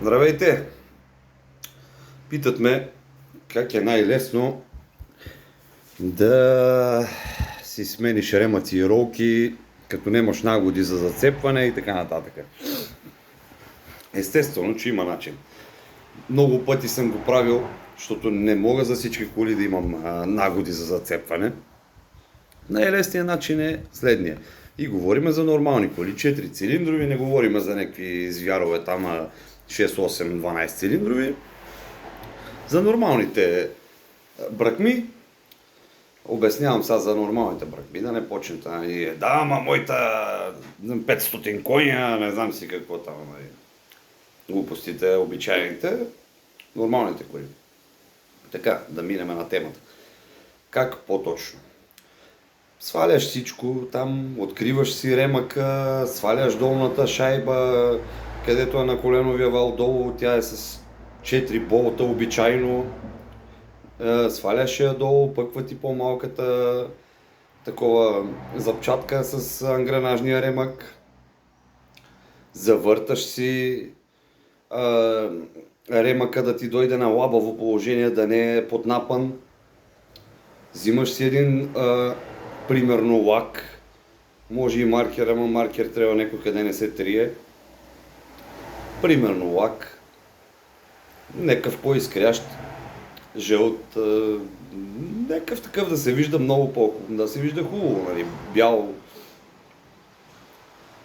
Здравейте! Питат ме как е най-лесно да си смениш ремъци и ролки, като нямаш нагоди за зацепване и така нататък. Естествено, че има начин. Много пъти съм го правил, защото не мога за всички коли да имам нагоди за зацепване. Най-лесният начин е следния. И говорим за нормални коли, 4 цилиндрови, не говорим за някакви звярове там 6, 8, 12 цилиндрови. За нормалните бракми, обяснявам сега за нормалните бракми, да не почнете. Да, ама моята 500 коня, не знам си какво там. Глупостите, обичайните, нормалните коли. Така, да минем на темата. Как по-точно? Сваляш всичко, там откриваш си ремъка, сваляш долната шайба, където е на коленовия вал долу, тя е с 4 болта обичайно. Сваляш я долу, пъква ти по-малката такова запчатка с ангранажния ремък. Завърташ си ремъка да ти дойде на лабаво положение, да не е поднапан. Взимаш си един примерно лак, може и маркер, ама маркер трябва някой къде не се трие. Примерно лак, някакъв по-изкрящ, жълт, някакъв такъв да се вижда много да се вижда хубаво, нали, бял.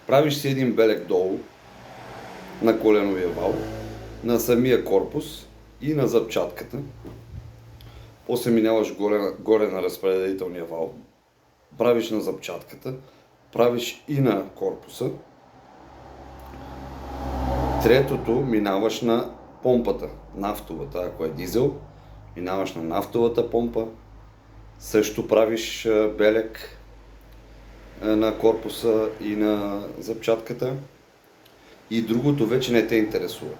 Правиш си един белек долу на коленовия вал, на самия корпус и на запчатката. После минаваш горе на разпределителния вал, правиш на запчатката, правиш и на корпуса. Третото минаваш на помпата, нафтовата, ако е дизел, минаваш на нафтовата помпа, също правиш белек на корпуса и на запчатката. И другото вече не те интересува.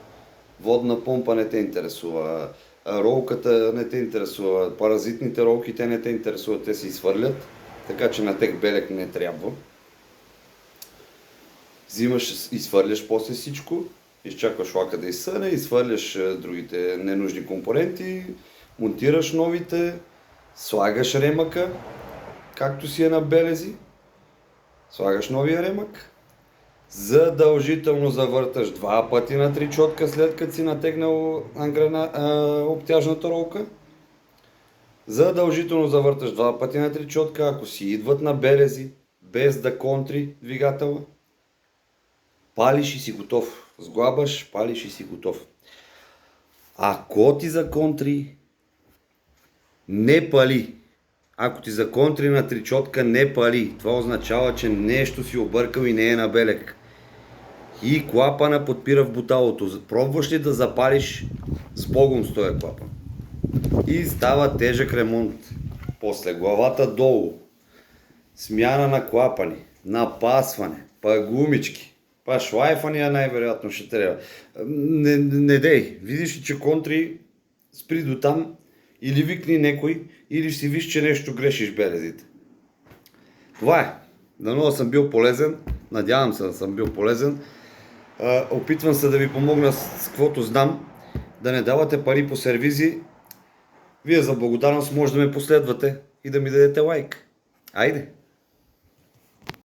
Водна помпа не те интересува, ролката не те интересува, паразитните ролки те не те интересуват, те се изхвърлят, така че на тех белек не трябва. Взимаш, изхвърляш после всичко, изчакваш лака да изсъне, изхвърляш другите ненужни компоненти, монтираш новите, слагаш ремъка, както си е на белези, слагаш новия ремък, задължително завърташ 2 пъти на 3 чотка, след като си натегнал обтяжната ролка. Задължително завърташ 2 пъти на 3 чотка, ако си идват на белези, без да контри двигателя. Палиш и си готов. Сглабаш, палиш и си готов. Ако ти законтри, не пали. Ако ти законтри на 3 чотка, не пали. Това означава, че нещо си объркал и не е на белек. И клапана подпира в буталото. Пробваш ли да запалиш с Богом с този клапан? И става тежък ремонт. После главата долу. Смяна на клапани. Напасване. Па гумички. Па шлайфания най-вероятно ще трябва. Не дей. Видиш ли, че контри, спри до там, или викни някой, или си виж, че нещо грешиш белезите. Това е. Дано да съм бил полезен. Надявам се да съм бил полезен. Опитвам се да ви помогна с каквото знам. Да не давате пари по сервизи. Вие за благодарност може да ме последвате и да ми дадете лайк. Айде!